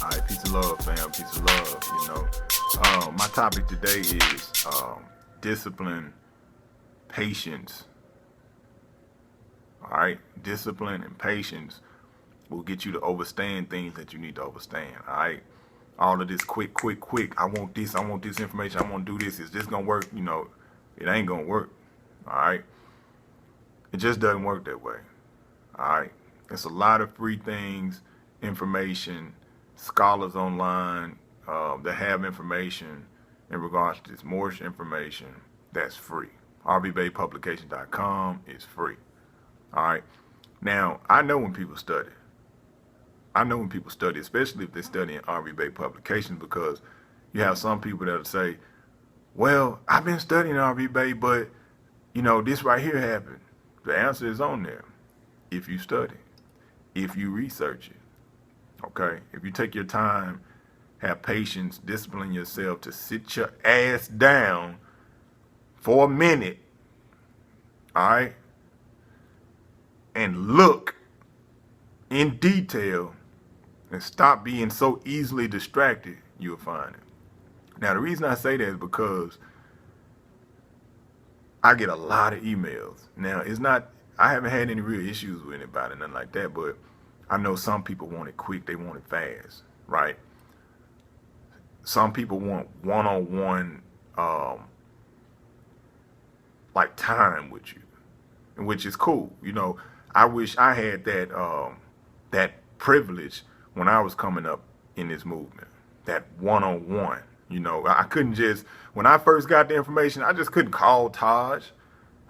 All right, peace and love, fam. Peace and love. My topic today is discipline, patience. All right, discipline and patience will get you to understand things that you need to understand. All right, all of this quick. I want this. I want this information. I want to do this. Is this gonna work? It ain't gonna work. All right, it just doesn't work that way. All right, it's a lot of free things, information, scholars online that have information in regards to this Moorish information that's free. RVBaypublication.com is free. All right. Now, I know when people study. I know when people study, especially if they study in RV Bay publications, because you have some people that'll say, well, I've been studying RV Bay, but, this right here happened. The answer is on there. If you study, if you research it, okay? If you take your time, have patience, discipline yourself to sit your ass down for a minute, all right? And look in detail and stop being so easily distracted, you'll find it. Now, the reason I say that is because I get a lot of emails. Now, I haven't had any real issues with anybody, nothing like that, but I know some people want it quick, they want it fast, right? Some people want one-on-one, like time with you, which is cool. I wish I had that privilege when I was coming up in this movement, that one-on-one. I couldn't just, when I first got the information, I just couldn't call Taj.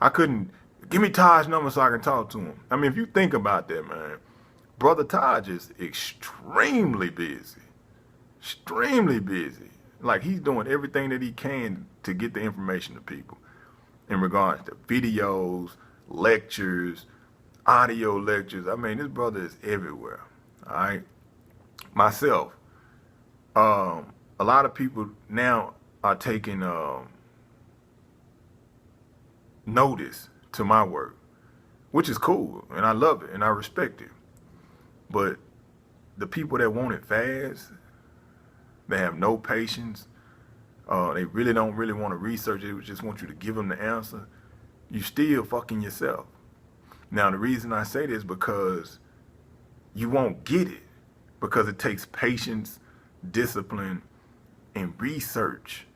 I couldn't, give me Taj's number so I can talk to him. I mean, if you think about that, man, Brother Taj is extremely busy. Extremely busy. Like, he's doing everything that he can to get the information to people in regards to videos, lectures, audio lectures. I mean, this brother is everywhere. All right. Myself, a lot of people now are taking notice to my work, which is cool, and I love it and I respect it. But the people that want it fast, they have no patience. They really don't want to research it. They just want you to give them the answer. You still fucking yourself. Now, the reason I say this is because you won't get it, because it takes patience, discipline, and research,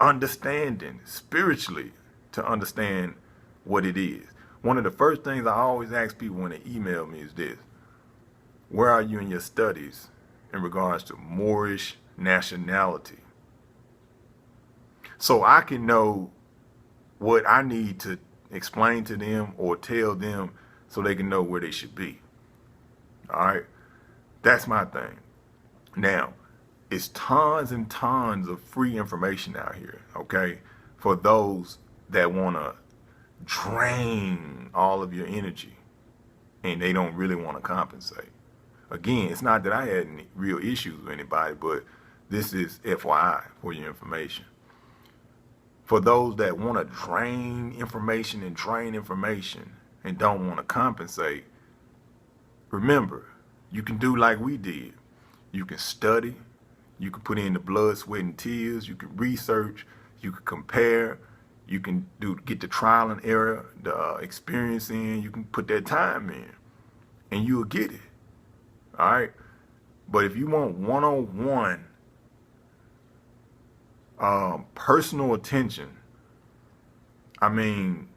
understanding spiritually to understand what it is. One of the first things I always ask people when they email me is this: where are you in your studies in regards to Moorish nationality? So I can know what I need to explain to them or tell them so they can know where they should be. All right? That's my thing. Now, it's tons and tons of free information out here, okay, for those that want to drain all of your energy and they don't really want to compensate. Again, it's not that I had any real issues with anybody, but this is FYI for your information. For those that want to drain information and don't want to compensate, remember, you can do like we did. You can study, you can put in the blood, sweat, and tears, you can research, you can compare, you can get the trial and error, the experience in, you can put that time in, and you'll get it. All right? But if you want one-on-one personal attention, I mean,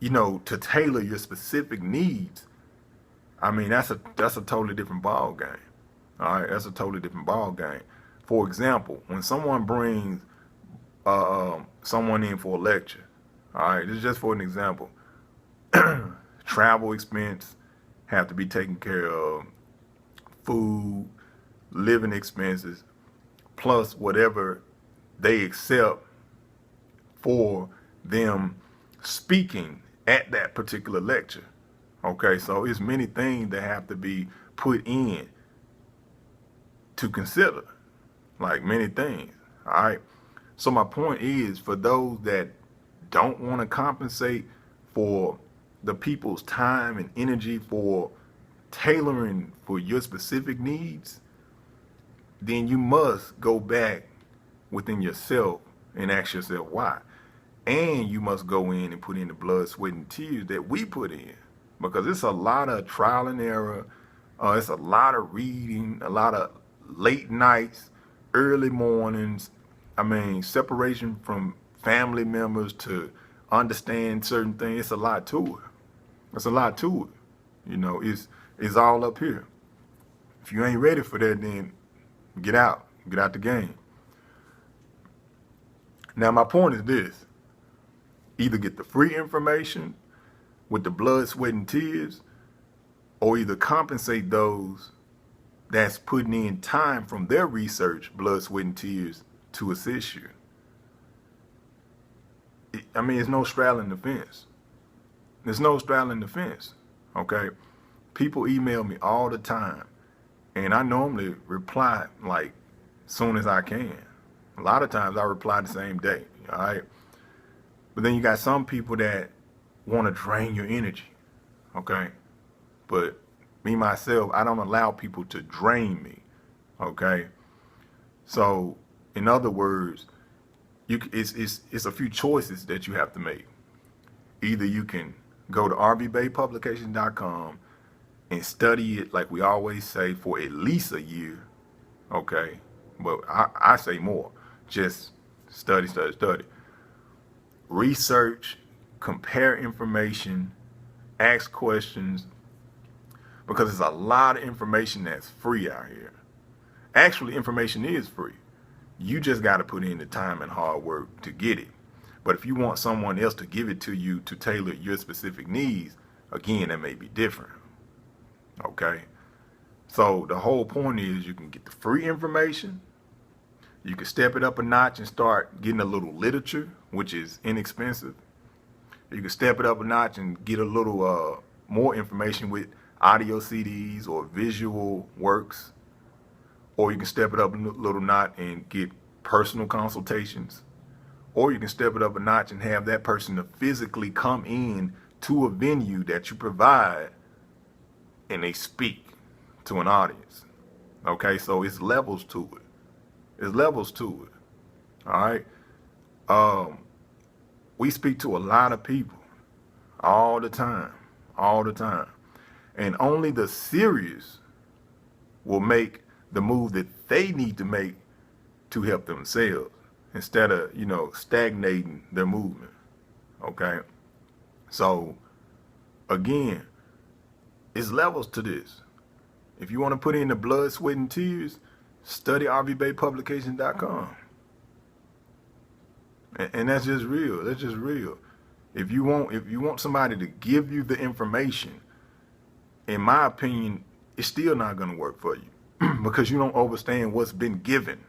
to tailor your specific needs, I mean, that's a totally different ball game. All right, that's a totally different ball game. For example, when someone brings someone in for a lecture, all right, this is just for an example. Travel expense have to be taken care of, food, living expenses, plus whatever they accept for them speaking at that particular lecture. Okay, so it's many things that have to be put in to consider, like many things. All right, so my point is, for those that don't want to compensate for the people's time and energy for tailoring for your specific needs, then you must go back within yourself and ask yourself why. And you must go in and put in the blood, sweat, and tears that we put in. Because it's a lot of trial and error. It's a lot of reading, a lot of late nights, early mornings. I mean, separation from family members to understand certain things. It's a lot to it. It's a lot to it. You know, it's all up here. If you ain't ready for that, then get out. Get out the game. Now, my point is this. Either get the free information with the blood, sweat, and tears, or either compensate those that's putting in time from their research, blood, sweat, and tears, to assist you. I mean, it's no straddling the fence. There's no straddling the fence, okay? People email me all the time, and I normally reply like soon as I can. A lot of times I reply the same day, all right? But then you got some people that want to drain your energy, okay? But me, myself, I don't allow people to drain me, okay? So, in other words, it's a few choices that you have to make. Either you can go to rbbaypublications.com and study it like we always say for at least a year, okay? But I say more. Just study. Research, compare information, ask questions, because there's a lot of information that's free out here. Actually, information is free. You just got to put in the time and hard work to get it. But if you want someone else to give it to you to tailor your specific needs, again, that may be different. Okay? So the whole point is you can get the free information. You can step it up a notch and start getting a little literature, which is inexpensive. You can step it up a notch and get a little more information with audio CDs or visual works. Or you can step it up a little notch and get personal consultations. Or you can step it up a notch and have that person to physically come in to a venue that you provide and they speak to an audience. Okay, so it's levels to it. There's levels to it. All right. We speak to a lot of people all the time, and only the serious will make the move that they need to make to help themselves instead of, stagnating their movement. Okay. So again, it's levels to this. If you want to put in the blood, sweat, and tears, study rbbaypublications.com. And that's just real. That's just real. If you want somebody to give you the information, in my opinion, it's still not going to work for you because you don't understand what's been given.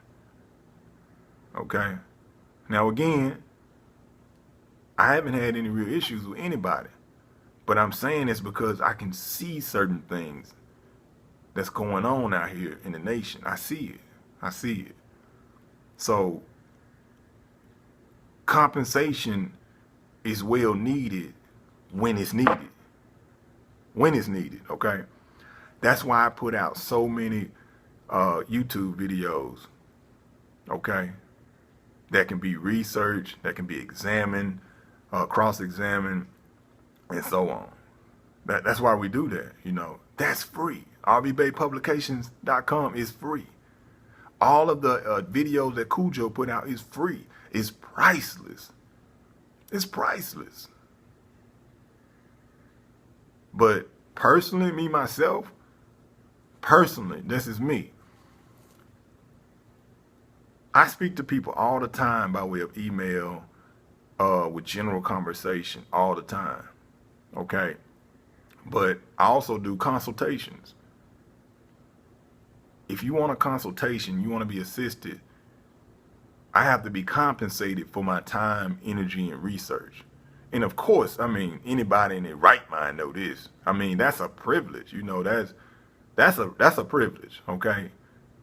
Okay? Now again, I haven't had any real issues with anybody, but I'm saying this because I can see certain things that's going on out here in the nation. I see it. So compensation is well needed when it's needed. Okay? That's why I put out so many YouTube videos, okay, that can be researched, that can be examined, cross-examined, and so on. That's why we do that, That's free. rbbaypublications.com is free. All of the videos that Cujo put out is free. It's priceless. It's priceless. But personally, me, myself, this is me. I speak to people all the time by way of email, with general conversation all the time. Okay? But I also do consultations. If you want a consultation, you want to be assisted, I have to be compensated for my time, energy, and research. And of course, anybody in their right mind know this. That's a privilege, that's a privilege, okay?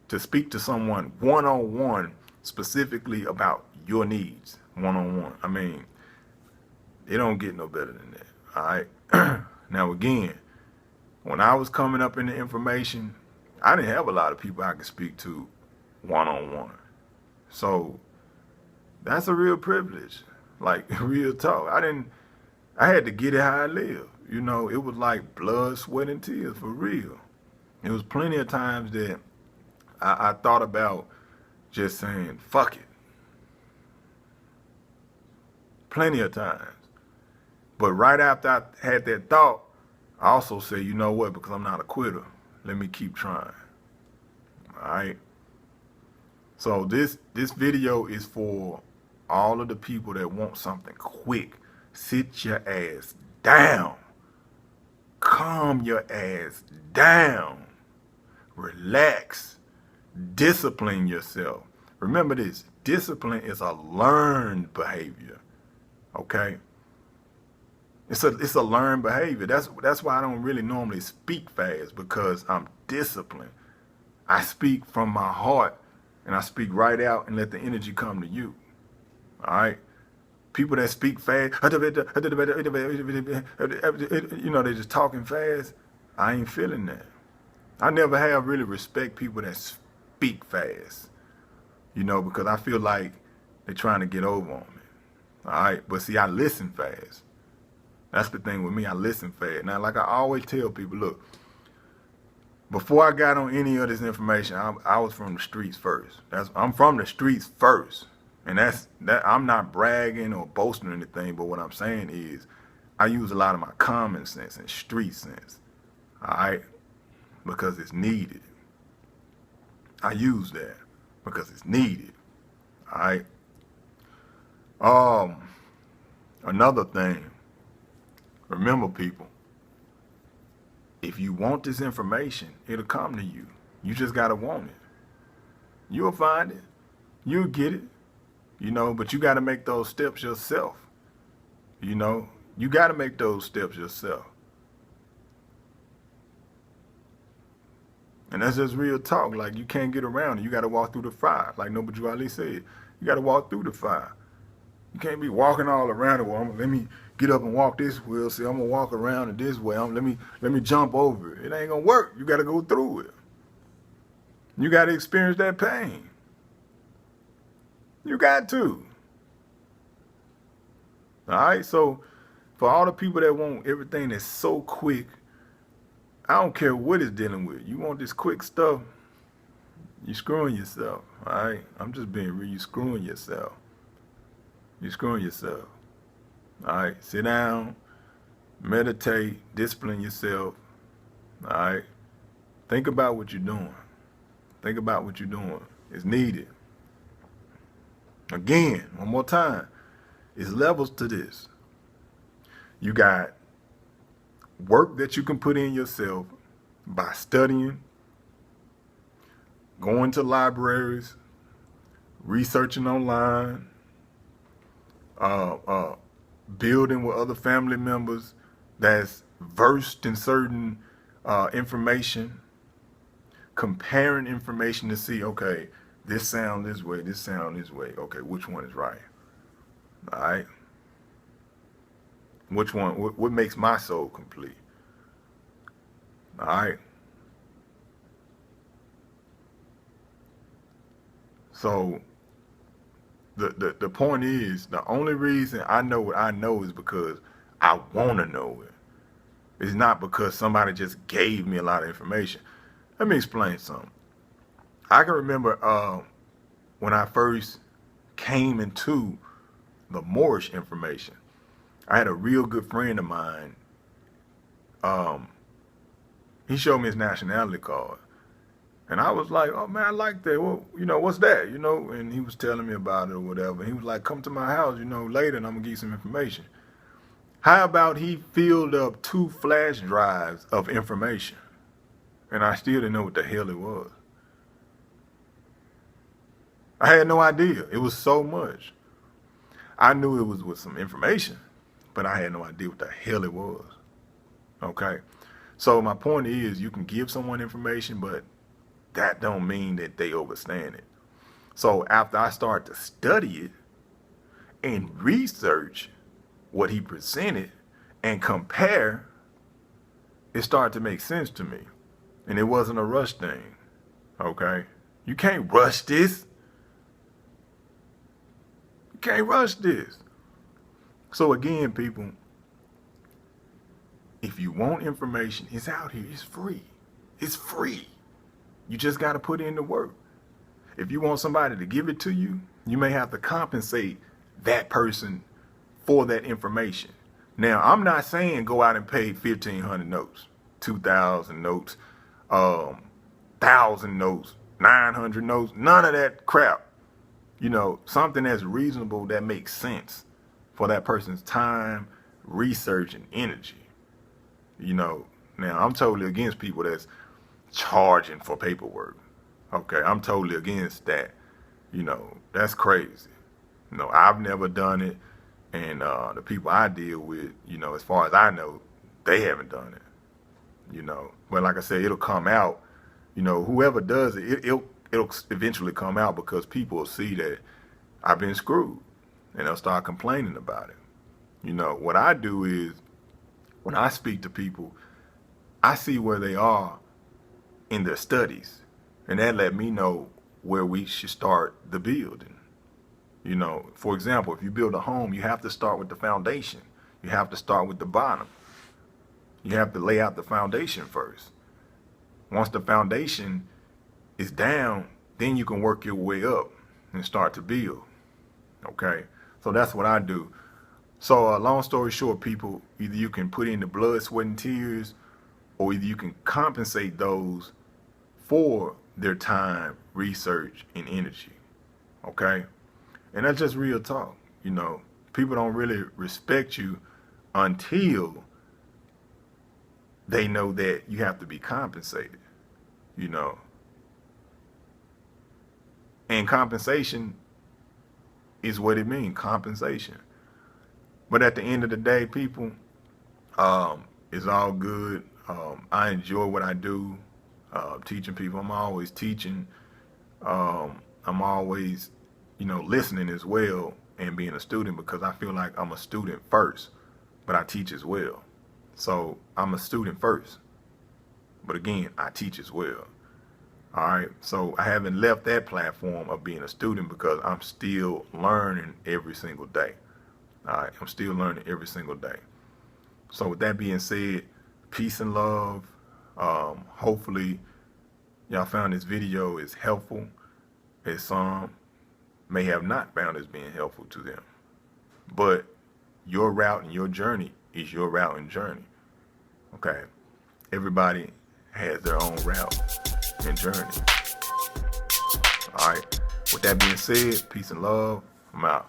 To speak to someone one-on-one specifically about your needs, one-on-one. It don't get no better than that, all right? Now again, When I was coming up in the information, I didn't have a lot of people I could speak to one-on-one. So that's a real privilege, like real talk. I had to get it how I live. You know, it was like blood, sweat, and tears for real. It was plenty of times that I thought about just saying, fuck it. Plenty of times. But right after I had that thought, I also said, you know what, because I'm not a quitter, let me keep trying. All right? So this video is for all of the people that want something quick. Sit your ass down. Calm your ass down. Relax. Discipline yourself. Remember this, discipline is a learned behavior. Okay? It's a learned behavior. That's why I don't really normally speak fast, because I'm disciplined. I speak from my heart, and I speak right out and let the energy come to you. All right? People that speak fast, you know, they're just talking fast. I ain't feeling that. I never have really respect people that speak fast, you know, because I feel like they're trying to get over on me. All right? But see, I listen fast. That's the thing with me. I listen fast. Now, like I always tell people, look, before I got on any of this information, I was from the streets first. I'm from the streets first. And that I'm not bragging or boasting or anything, but what I'm saying is I use a lot of my common sense and street sense. All right? Because it's needed. I use that because it's needed. All right? Another thing, remember, people, if you want this information, it'll come to you. You just gotta want it. You'll find it. You'll get it. You know, but you gotta make those steps yourself. You know, you gotta make those steps yourself. And that's just real talk. Like, you can't get around it. You gotta walk through the fire. Like Nobuju Ali said, you gotta walk through the fire. You can't be walking all around it. Well, let me get up and walk this way. See, I'm gonna walk around it this way. Let me jump over it. It ain't gonna work. You gotta go through it. You gotta experience that pain. You got to. All right? So for all the people that want everything that's so quick, I don't care what it's dealing with. You want this quick stuff, you're screwing yourself. All right? I'm just being real. You're screwing yourself. You're screwing yourself. All right? Sit down, meditate, discipline yourself. All right? Think about what you're doing. Think about what you're doing. It's needed. Again, one more time, it's levels to this. You got work that you can put in yourself by studying, going to libraries, researching online, building with other family members that's versed in certain information, comparing information to see, okay, this sound this way, this sound this way. Okay, which one is right? All right? Which one, what makes my soul complete? All right? So, the point is, the only reason I know what I know is because I want to know it. It's not because somebody just gave me a lot of information. Let me explain something. I can remember when I first came into the Moorish information, I had a real good friend of mine. He showed me his nationality card. And I was like, oh man, I like that. Well, you know, what's that? You know, and he was telling me about it or whatever. He was like, come to my house, you know, later and I'm gonna give you some information. How about he filled up 2 flash drives of information? And I still didn't know what the hell it was. I had no idea. It was so much. I knew it was with some information, but I had no idea what the hell it was. Okay? So my point is, you can give someone information, but that don't mean that they understand it. So after I started to study it and research what he presented and compare it started to make sense to me. And it wasn't a rush thing. Okay? You can't rush this. You can't rush this. So again, people, if you want information, it's out here. It's free. It's free. You just got to put in the work. If you want somebody to give it to you, you may have to compensate that person for that information. Now, I'm not saying go out and pay 1,500 notes, 2,000 notes, 1,000 notes, 900 notes, none of that crap. You know, something that's reasonable that makes sense for that person's time, research, and energy. You know, now I'm totally against people that's charging for paperwork. Okay, I'm totally against that. You know, that's crazy. You know, I've never done it, and the people I deal with, you know, as far as I know, they haven't done it. You know, but like I said, it'll come out. You know, whoever does it, it'll eventually come out because people will see that I've been screwed, and they'll start complaining about it. You know, what I do is when I speak to people, I see where they are in their studies, and that let me know where we should start the building. You know, for example, if you build a home, you have to start with the foundation. You have to start with the bottom. You have to lay out the foundation first. Once the foundation is down, then you can work your way up and start to build. Okay, so that's what I do. So long story short, people, either you can put in the blood, sweat, and tears, or either you can compensate those for their time, research, and energy. Okay? And that's just real talk. You know, people don't really respect you until they know that you have to be compensated, you know. And compensation is what it means, compensation. But at the end of the day, people, it's all good. I enjoy what I do, teaching people. I'm always teaching. I'm always, you know, listening as well and being a student, because I feel like I'm a student first, but I teach as well. So I'm a student first, but again, I teach as well. All right, so I haven't left that platform of being a student because I'm still learning every single day. All right, I'm still learning every single day. So with that being said, peace and love. Hopefully y'all found this video is helpful, as some may have not found as being helpful to them. But your route and your journey is your route and journey. Okay, everybody has their own route and journey. All right, with that being said, peace and love. I'm out.